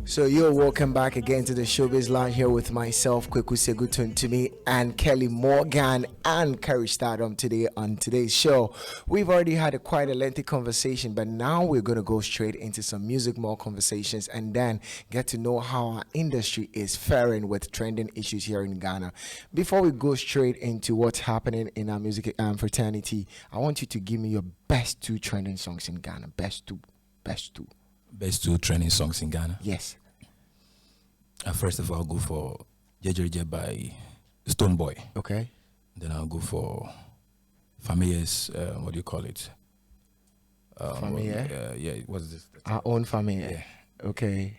So you're welcome back again to the Showbiz Lounge here with myself, Kweku Segutun to me, and Kelly Morgan and Kerry Stardom today on today's show. We've already had quite a lengthy conversation, but now we're going to go straight into some music, more conversations, and then get to know how our industry is faring with trending issues here in Ghana. Before we go straight into what's happening in our music fraternity, I want you to give me your best two trending songs in Ghana. Best two. Best two trending songs in Ghana. Yes. First of all, I'll go for JJJ by Stone Boy. Okay. Then I'll go for Family's, what do you call it? Familia? Yeah, what's this? Our own Familia. Yeah. Okay.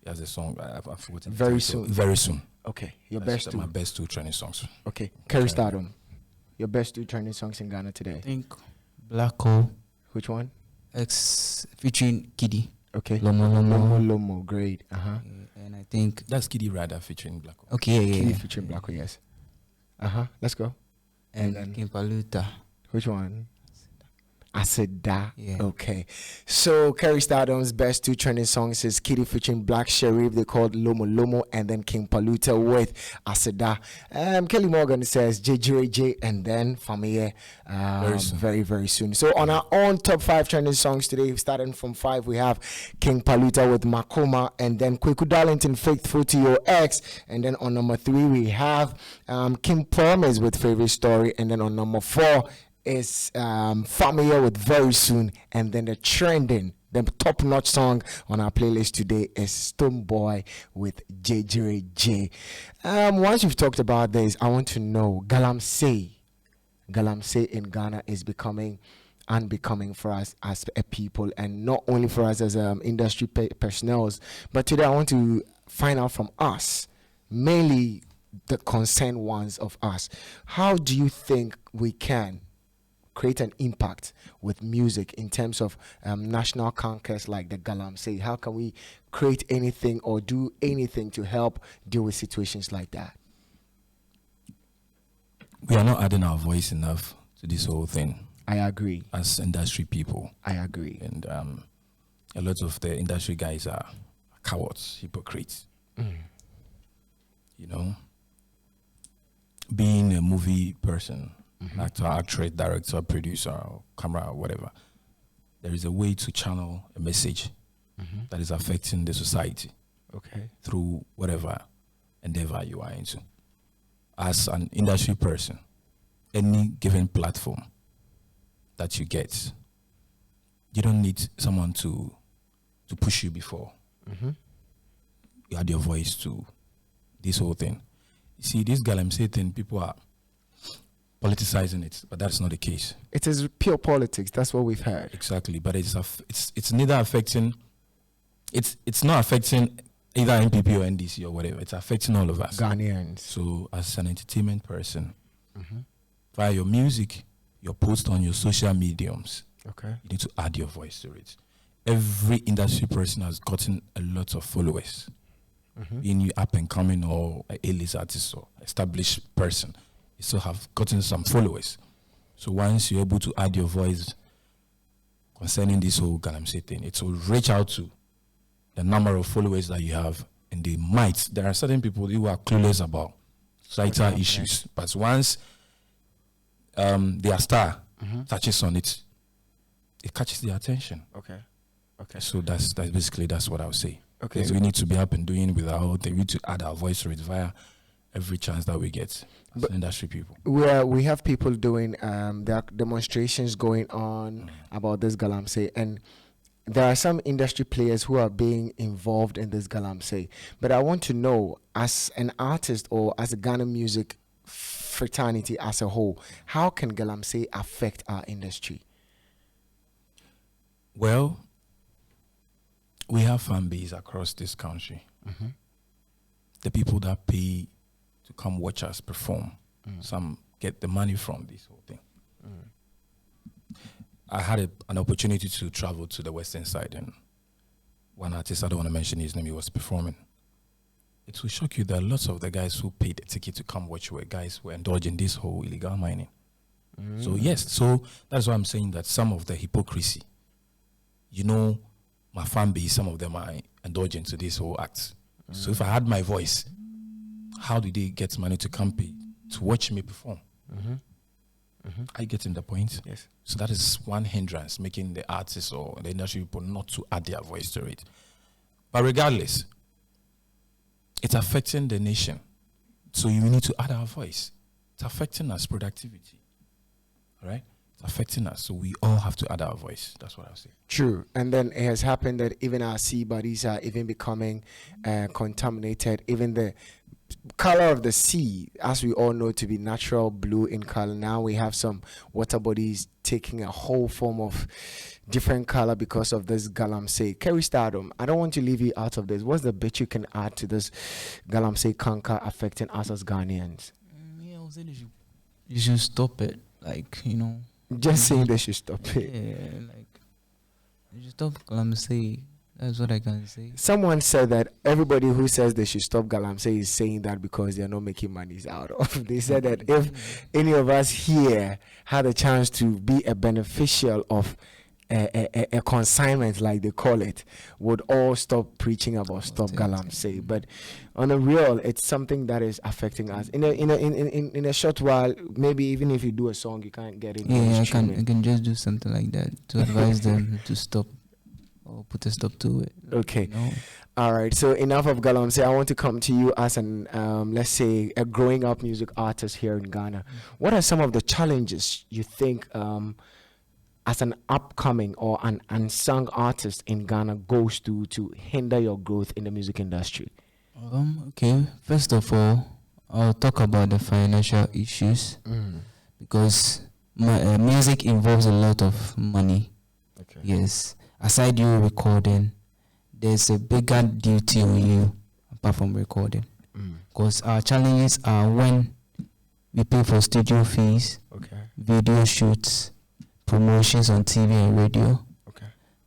He has a song, I've forgotten. Very soon. Very soon. Okay. Your That's best two. my best two trending songs. Okay. Kerry Stardom. Your best two trending songs in Ghana today. I think Black Hole Which one? X featuring Kiddy. Okay. Lomo. Great. And I think That's Kiddy Rider featuring Black Hole. okay, Kiddy yeah. featuring Black Hole, yes. Let's go. And then- King Paluta. Which one? Aseda. Yeah. Okay. So Kerry Stardom's best two trending songs is Kitty featuring Black Sheriff, they called Lomo, and then King Paluta with Aseda. Kelly Morgan says JJJ and then Famille very, very soon. So on our own top 5 trending songs today, starting from 5, we have King Paluta with Makoma, and then Kweku Darlington, Faithful to Your Ex, and then on number 3 we have King Promise with Favorite Story, and then on number 4 is Familiar with Very Soon, and then the top-notch song on our playlist today is Stone Boy with JJJ. Once you've talked about this, I want to know Galamsey in Ghana is becoming unbecoming for us as a people, and not only for us as industry personnel, but today I want to find out from us, mainly the concerned ones of us. How do you think we can create an impact with music in terms of national conquest like the Galamsey? How can we create anything or do anything to help deal with situations like that? We are not adding our voice enough to this whole thing. I agree. As industry people. I agree. And a lot of the industry guys are cowards, hypocrites. You know, being a movie person, actor, actress, director, producer, or camera, or whatever, there is a way to channel a message that is affecting the society through whatever endeavor you are into. As an industry person, any given platform that you get, you don't need someone to push you before. You add your voice to this whole thing. You see, this Galamsey thing, people are politicizing it, but that's not the case. It is pure politics. That's what we've heard. Exactly, but it's neither affecting. It's not affecting either NPP or NDC or whatever. It's affecting all of us Ghanaians. So, as an entertainment person, via your music, your post on your social mediums, Okay. you need to add your voice to it. Every industry person has gotten a lot of followers. Being you up and coming or an A-list artist or established person, you still have gotten some followers. So once you're able to add your voice concerning this whole Galamsey thing, it will reach out to the number of followers that you have, and they might. There are certain people who are clueless about societal issues, but once their star touches on it, it catches their attention. Okay. So that's basically what I would say. Okay. Because we need to be up and doing with our whole thing. We need to add our voice to it via every chance that we get as industry people. We have people doing there are demonstrations going on about this Galamsey, and there are some industry players who are being involved in this Galamsey. But I want to know, as an artist or as a Ghana music fraternity as a whole, how can Galamsey affect our industry? Well, we have fan base across this country. The people that pay to come watch us perform, some get the money from this whole thing. I had an opportunity to travel to the western side, and one artist, I don't want to mention his name, he was performing. It will shock you that lots of the guys who paid the ticket to come watch were guys who were indulging this whole illegal mining. So yes, so that's why I'm saying that some of the hypocrisy, you know, my fan base, some of them are indulge into this whole act. So if I had my voice, how do they get money to come pay to watch me perform? Are you getting the point? Yes. So that is one hindrance, making the artists or the industry people not to add their voice to it. But regardless, it's affecting the nation. So you need to add our voice. It's affecting us, productivity. All right? It's affecting us. So we all have to add our voice. That's what I'll say. True. And then it has happened that even our sea bodies are even becoming contaminated. Even the color of the sea, as we all know, to be natural blue in color. Now we have some water bodies taking a whole form of different color because of this galamsey. Kerry Stardom, I don't want to leave you out of this. What's the bit you can add to this galamsey canker affecting us as Ghanaians? Yeah, I was saying you should stop it. Like, you know. Just saying they should stop it. Yeah, like, you should stop galamsey. That's what I can say. Someone said that everybody who says they should stop galamsey is saying that because they're not making monies out of. They said that if any of us here had a chance to be a beneficial of a consignment, like they call it, would all stop preaching about stop galamsey. But on a real, it's something that is affecting us. In a short while, maybe even if you do a song, you can't get it. Yeah, I can just do something like that to advise them to stop. Or put a stop to it. Okay. You know? All right. So enough of galamsey. I want to come to you as an, let's say, a growing up music artist here in Ghana. What are some of the challenges you think as an upcoming or an unsung artist in Ghana goes to hinder your growth in the music industry? Okay. First of all, I'll talk about the financial issues because music involves a lot of money. Okay. Yes. Aside you recording, there's a bigger duty on you apart from recording. Because our challenges are when we pay for studio fees, video shoots, promotions on TV and radio.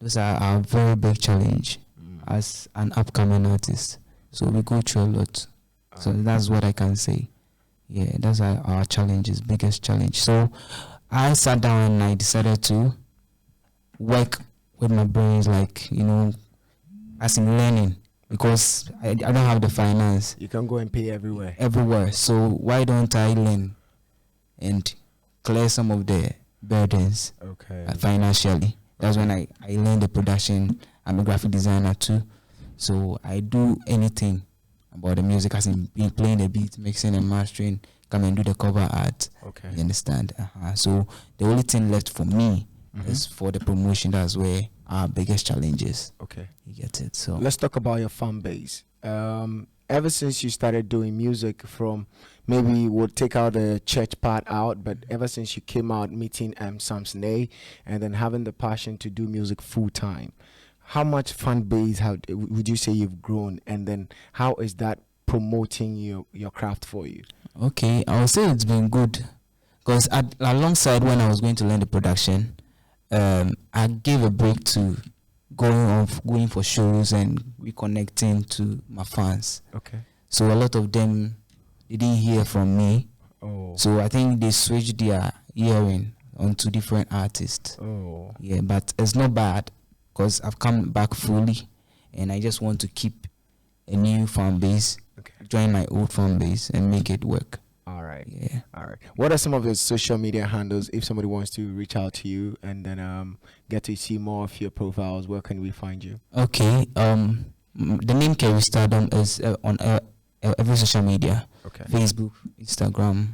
Those are our very big challenge as an upcoming artist. So we go through a lot. So that's what I can say. Yeah, that's our challenges, biggest challenge. So I sat down and I decided to work with my brains, like, you know, as in learning, because I don't have the finance. You can go and pay everywhere. So why don't I learn and clear some of the burdens financially? That's when I learned the production. I'm a graphic designer too, so I do anything about the music, as in playing the beat, mixing and mastering, come and do the cover art. You understand? So the only thing left for me is for the promotion. That's where our biggest challenge is. You get it? So let's talk about your fan base. Ever since you started doing music, from maybe we'll take out the church part out, but ever since you came out meeting Samson A and then having the passion to do music full time, how much fan base would you say you've grown, and then how is that promoting your craft for you? Okay, I would say it's been good, because alongside when I was going to learn the production, I gave a break to going for shows and reconnecting to my fans. So a lot of them didn't hear from me. So I think they switched their hearing onto different artists. Yeah, but it's not bad, because I've come back fully and I just want to keep a new fan base, join my old fan base and make it work. All right. Yeah. All right. What are some of your social media handles if somebody wants to reach out to you and then get to see more of your profiles? Where can we find you? Okay. The name Kerry Stardom is on every social media. Facebook, Instagram,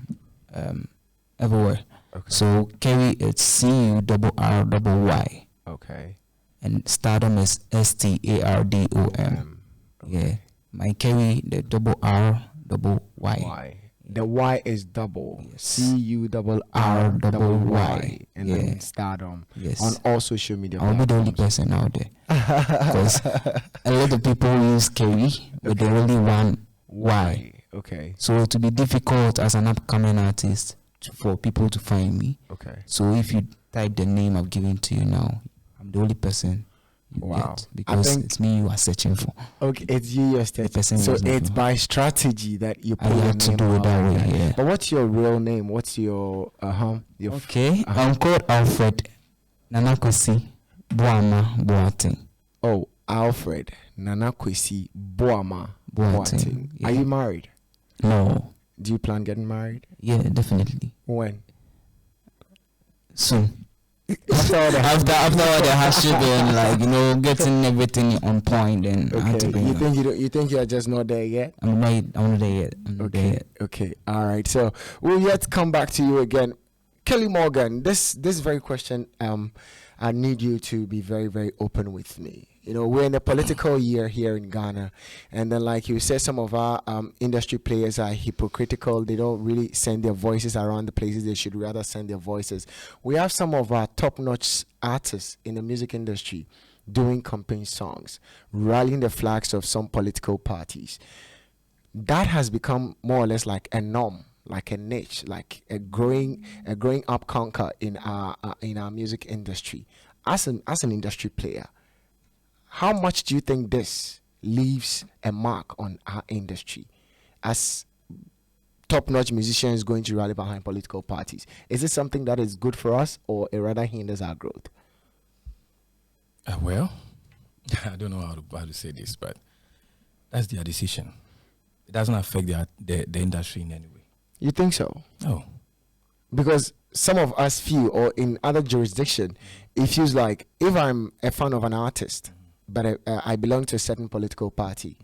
everywhere. So Kerry, it's CURRY. And Stardom is STARDOM. Yeah. My Kerry, the RRY. The Y is double. CURRY. And then Stardom. On all social media I'll be the only person out there. Because a lot of people use Kerry, but they only want Y. So it will be difficult as an upcoming artist for people to find me. So if you type the name I've given to you now, I'm the only person you get, because it's me you are searching for. It's you're searching. So it's by strategy that you put your to name do it that way. Yeah. But what's your real name? What's your I'm called Alfred Nanakosi Buama Boateng. Alfred Nana Kwesi Boama Boateng. Are you married? No. Do you plan getting married? Yeah, definitely. When? Soon. after all the hardship and getting everything on point, then I have to bring you think you're just not there yet? I'm not there yet. Okay. All right. So we'll yet come back to you again. Kelly Morgan, this very question, I need you to be very, very open with me. We're in a political year here in Ghana, and then, like you said, some of our industry players are hypocritical. They don't really send their voices around the places they should rather send their voices. We have some of our top-notch artists in the music industry doing campaign songs, rallying the flags of some political parties. That has become more or less like a norm, like a niche, like a growing up conquer in our music industry. As an industry player, how much do you think this leaves a mark on our industry as top-notch musicians going to rally behind political parties? Is it something that is good for us, or it rather hinders our growth? Well, I don't know how to say this, but that's their decision. It doesn't affect the industry in any way. You think so? No. Because some of us feel, or in other jurisdiction, it feels like if I'm a fan of an artist, but I belong to a certain political party,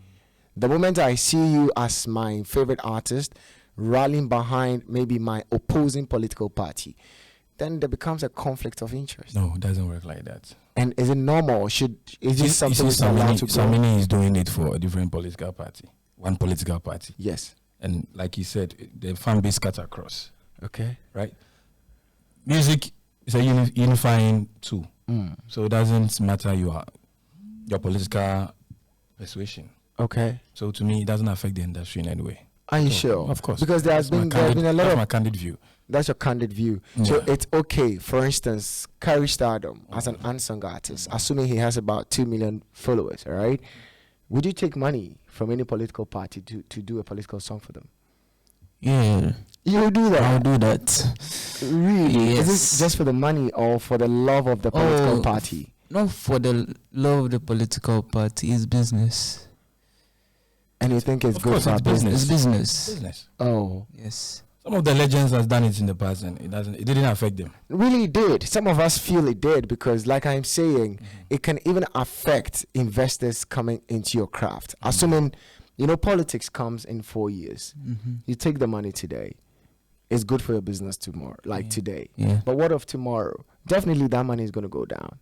the moment I see you as my favorite artist rallying behind maybe my opposing political party, then there becomes a conflict of interest. No, it doesn't work like that. And is it normal? Is this something that's allowed to go? Samini is doing it for a different political party, one political party. Yes. And like you said, the fan base cuts across. Okay. Right? Music is a unifying tool. So it doesn't matter your political persuasion. Okay. So to me, it doesn't affect the industry in any way. Are you sure? Of course. Because there has been a lot of my candid view. That's your candid view. Yeah. So it's okay. For instance, Carrie Stardom as an unsung artist, assuming he has about 2 million followers, all right? Would you take money from any political party to do a political song for them? Yeah. You will do that? I'll do that. Really? Yes. Is it just for the money or for the love of the political party? Not for the love of the political party. It's business. And you think it's good for our business? It's business. Oh. Yes. Some of the legends has done it in the past and it didn't affect them. Really did. Some of us feel it did because, like I'm saying, it can even affect investors coming into your craft. Assuming, politics comes in 4 years. You take the money today. It's good for your business tomorrow, today. Yeah. But what of tomorrow? Definitely that money is going to go down.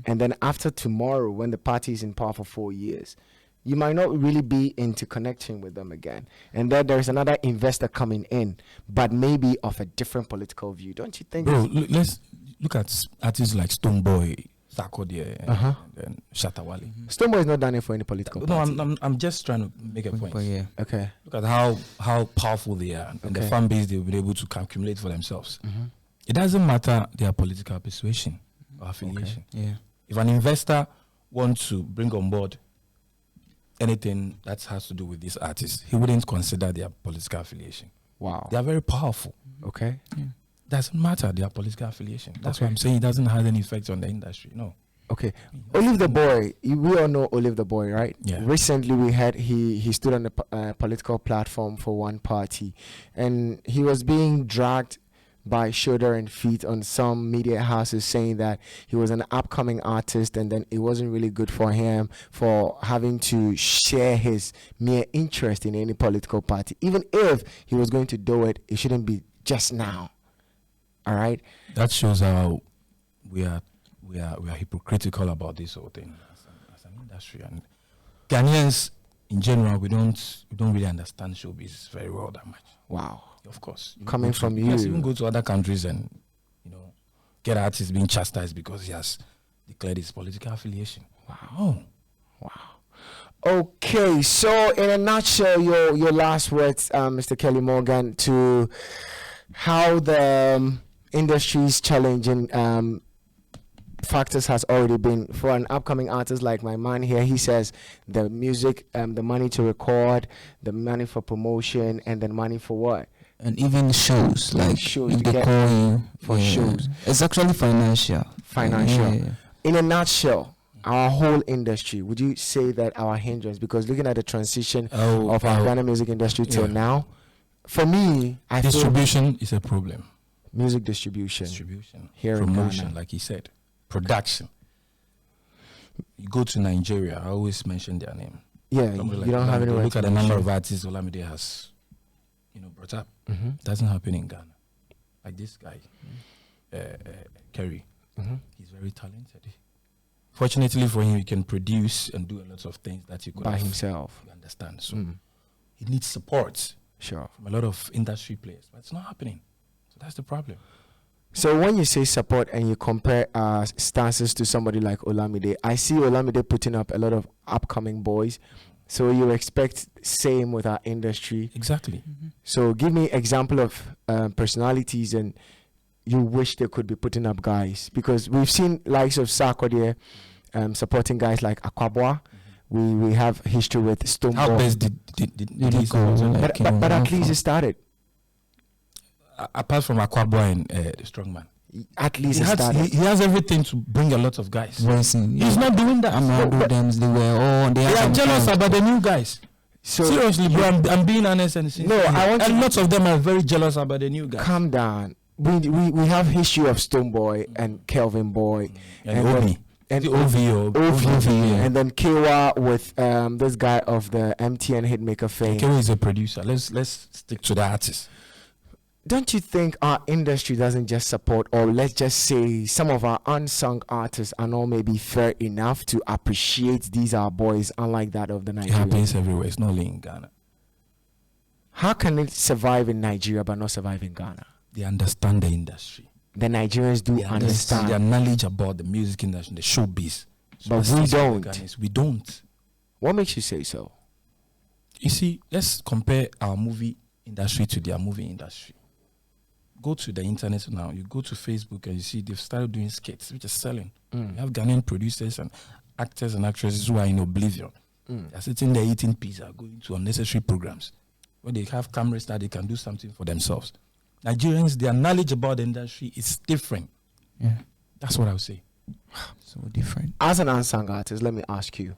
And then after tomorrow, when the party is in power for 4 years, you might not really be into connection with them again. And then there's another investor coming in, but maybe of a different political view. Don't you think? Bro, let's look at artists like Stonebwoy, Sarkodie, and Shatawale. Stonebwoy is not done it for any political party. No, I'm just trying to make a point. Yeah. Okay. Look at how powerful they are and the fan base they've been able to accumulate for themselves. It doesn't matter their political persuasion or affiliation. Okay. Yeah. If an investor wants to bring on board anything that has to do with this artist, he wouldn't consider their political affiliation. Wow. They are very powerful. Okay. Yeah. Doesn't matter their political affiliation. That's why I'm saying it doesn't have any effect on the industry. No. Okay. Olive the Boy, we all know Olive the Boy, right? Yeah. Recently we had he stood on a political platform for one party, and he was being dragged by shoulder and feet on some media houses, saying that he was an upcoming artist and then it wasn't really good for him for having to share his mere interest in any political party. Even if he was going to do it, it shouldn't be just now. All right? That shows how we are hypocritical about this whole thing as an industry. And Ghanaians in general, we don't really understand showbiz very well that much. Wow. Of course. Coming from you. Yes, even go to other countries and, get artists being chastised because he has declared his political affiliation. Wow. Okay, so in a nutshell, your last words, Mr. Kelly Morgan, to how the industry's challenging factors has already been for an upcoming artist like my man here. He says the music, the money to record, the money for promotion, and then money for what? And even shows, like shows if they call you for shows. It's actually financial. In a nutshell, our whole industry, would you say that our hindrance, because looking at the transition of our Ghana music industry till now, for me, I feel distribution is a problem. Music distribution here promotion, in Ghana. like he said, production. You go to Nigeria, I always mention their name. Yeah, Somebody you don't have anywhere. Look at the number of artists Olamide has, brought up. It doesn't happen in Ghana. Like this guy, Kerry, he's very talented. Fortunately for him, he can produce and do a lot of things that he could by himself. You understand? So he needs support. Sure. From a lot of industry players, but it's not happening. So that's the problem. So when you say support and you compare stances to somebody like Olamide, I see Olamide putting up a lot of upcoming boys. So you expect same with our industry. Exactly. So give me example of personalities and you wish they could be putting up guys, because we've seen likes of Sarkodie supporting guys like Akwabwa. We have history with Stonebwoy. How best did he go? But at least it started. Apart from Akwabwa and the strongman, at least it started. He has everything to bring a lot of guys. Voicing, He's not doing that. They are jealous about the new guys. So seriously, bro, I'm being honest and sincere. No, I want and lots of them are very jealous about the new guys. Calm down. We have history of Stonebwoy and Kelvin Boy and Obi. And OV, and then Kewa with this guy of the MTN hitmaker fame. Kewa is a producer. Let's stick to the artist. Don't you think our industry doesn't just support, or let's just say some of our unsung artists are not maybe fair enough to appreciate these our boys, unlike that of the Nigerians? It happens everywhere. It's not only in Ghana. How can it survive in Nigeria but not survive in Ghana? They understand the industry. The Nigerians do understand. Their knowledge about the music industry, the showbiz. So but we don't. We don't. What makes you say so? You see, let's compare our movie industry to their movie industry. Go to the internet now. You go to Facebook and you see they've started doing skits, which is selling. You have Ghanaian producers and actors and actresses who are in oblivion. They're sitting there eating pizza, going to unnecessary programs where they have cameras that they can do something for themselves. Nigerians, their knowledge about the industry is different. Yeah, that's what I would say. So different. As an unsung artist, let me ask you,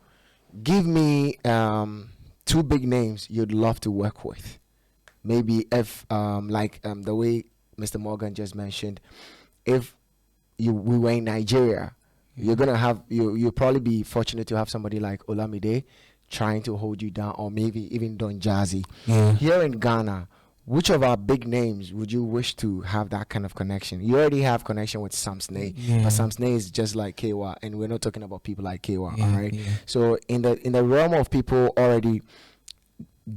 give me 2 big names you'd love to work with. Maybe if the way Mr. Morgan just mentioned, if we were in Nigeria, you're gonna have you'll probably be fortunate to have somebody like Olamide trying to hold you down, or maybe even Don Jazzy. Here in Ghana, which of our big names would you wish to have that kind of connection? You already have connection with Sam Sneh, but Sam Sneh is just like Kewa, and we're not talking about people like Kewa, all right? So in the realm of people already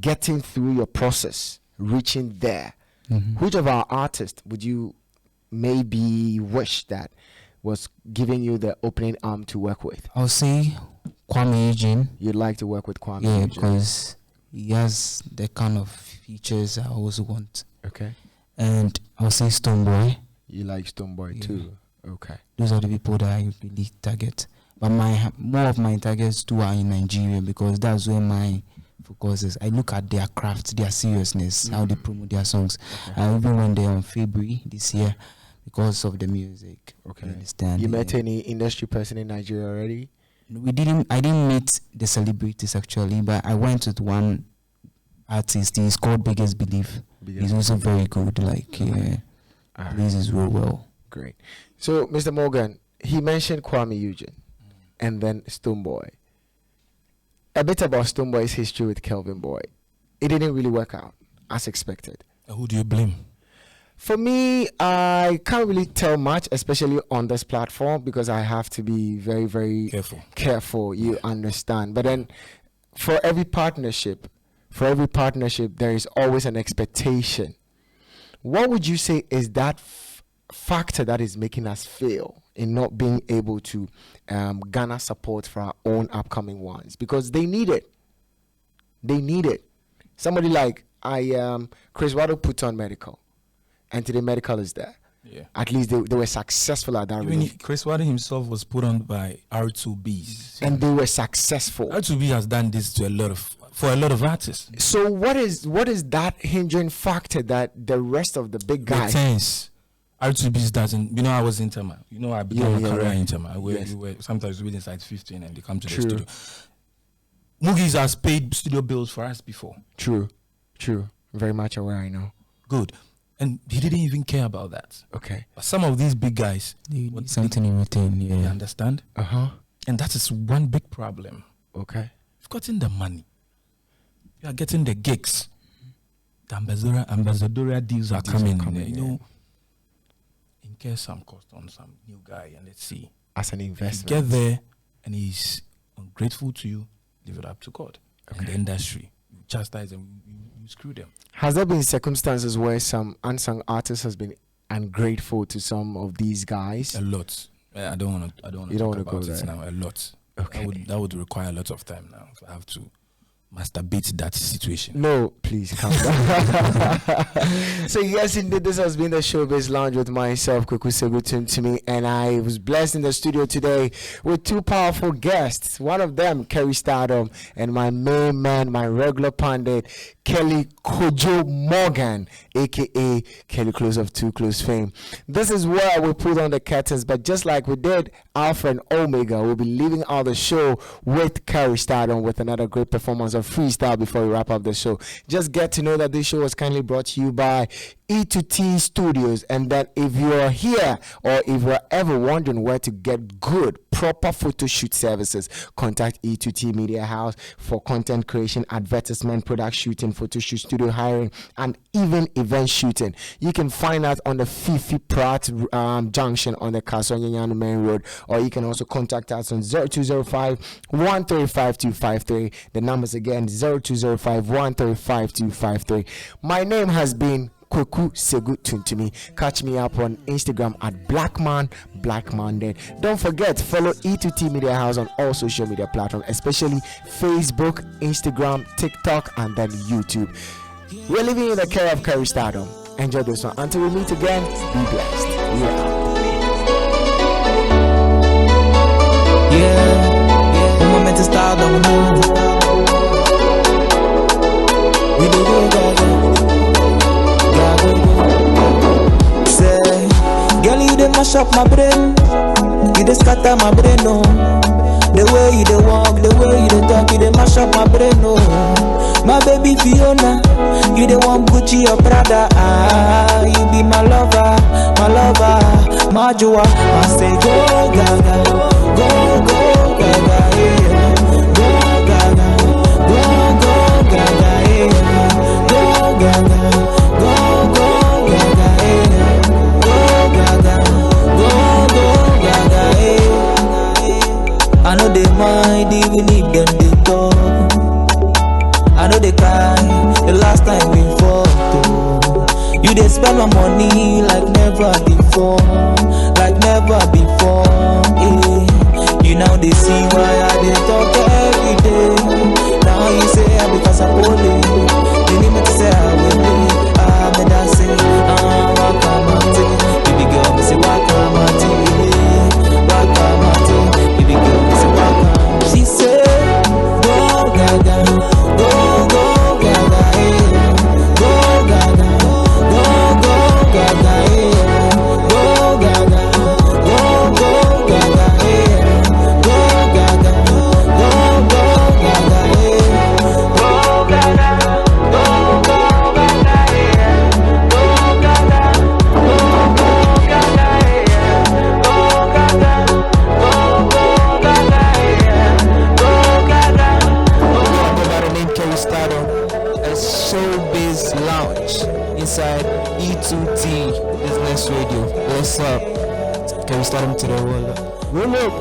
getting through your process, reaching there, which of our artists would you maybe wish that was giving you the opening arm to work with? I'll say Kwame Eugene. You'd like to work with Kwame? Yeah, because he has the kind of features I also want. Okay. And I'll say Stonebwoy. You like Stonebwoy too? Okay. Those are the people that I really target. But more of my targets too are in Nigeria, because that's where my focus is. I look at their craft, their seriousness, how they promote their songs. I even went there on February this year because of the music. Okay. You understand? You met any industry person in Nigeria already? I didn't meet the celebrities actually, but I went with one artist. He's called Biggest Belief. He's also very good. This is real well. Great. So, Mr. Morgan, he mentioned Kwame Eugene and then Stonebwoy. A bit about Stonebwoy's history with Kelvin Boy. It didn't really work out as expected. Who do you blame? For me, I can't really tell much, especially on this platform, because I have to be very, very careful. You understand. But then for every partnership, there is always an expectation. What would you say is that factor that is making us fail in not being able to garner support for our own upcoming ones? Because they need it. Somebody like Chris Wado put on medical, and today medical is there. Yeah. At least they were successful at that. Even Chris Wado himself was put on by R2Bs, and they were successful. R2B has done this to for a lot of artists. So what is that hindering factor that the rest of the big guys? R2B's doesn't. You know, I was in Tema. You know, I began my career in Tema. Yes. We were sometimes within inside 15 and they come to True. the studio. Mugies has paid studio bills for us before. True. Very much aware, I know. Good. And he didn't even care about that. Okay. But some of these big guys, something in return, you yeah. understand? Uh-huh. And that is one big problem. Okay. You've gotten the money. You are getting the gigs. The ambassadorial deals are coming. You know, incur some cost on some new guy and let's see. As an investment. You get there and he's ungrateful to you, leave it up to God. And the industry. You chastise them, you screw them. Has there been circumstances where some unsung artist has been ungrateful to some of these guys? A lot. I don't want to You don't talk wanna about go it there. now. A lot. Okay. That would require a lot of time now. So I have to masturbate that situation. No, please calm down. So yes, indeed, this has been the Showbiz Lounge with myself, Kweku Segutun to me, and I was blessed in the studio today with two powerful guests. One of them, Kerry Stardom, and my main man, my regular pundit, Kelly Kojo Morgan, aka Kelly Close of Too Close fame. This is where we put on the curtains, but just like we did Alpha and Omega, we'll be leaving out the show with Kerry Stardom with another great performance of freestyle before we wrap up the show. Just get to know that this show was kindly brought to you by E2T Studios, and that if you are here or if you're ever wondering where to get good, proper photo shoot services, contact E2T Media House for content creation, advertisement, product shooting, photo shoot, studio hiring, and even event shooting. You can find out on the Fifi Pratt junction on the Kasonyanyano Main Road, or you can also contact us on 0205 135 253. The numbers again 0205 135 253. My name has been Kweku Segutun. Catch me up on Instagram at Blackman. Don't forget, follow E2T Media House on all social media platforms, especially Facebook, Instagram, TikTok, and then YouTube. We're living in the care of Kerry Stardom. Enjoy this one. Until we meet again, be blessed. We are out. Yeah, the moment to start on the we do go. Say, girl, you dey mash up my brain. You dey scatter my brain, no. The way you dey walk, the way you dey talk, you dey mash up my brain, no. My baby Fiona, you dey want Gucci or Prada. Ah, you be my lover, my joa. I say go gaga, go gaga, yeah. Go gaga, go gaga, yeah. Go gaga, go gaga, yeah. Go gaga, go gaga, yeah. I know they mind even if them they talk. I know they cry the last time we fought. You they spend my money like never before, like never before. You now they see why I they talk every day. Now you say I because I'm holy. You need me to say I will be. I made that say wakamati. Baby girl, me say wakamati. Wakamati. Baby girl, me say wakamati. She said go gaga, go gaga, yeah. Go gaga, go gaga, yeah. Go gaga, go gaga, yeah. Go gaga, go gaga, yeah. Go gaga, go gaga, yeah. Go gaga, go gaga, yeah. Go gaga, go gaga, yeah. Go gaga. Go by the name Kerry Stardom, a Showbiz Lounge inside E2T Business Radio. What's up? Kerry Stardom to the world. Roll up.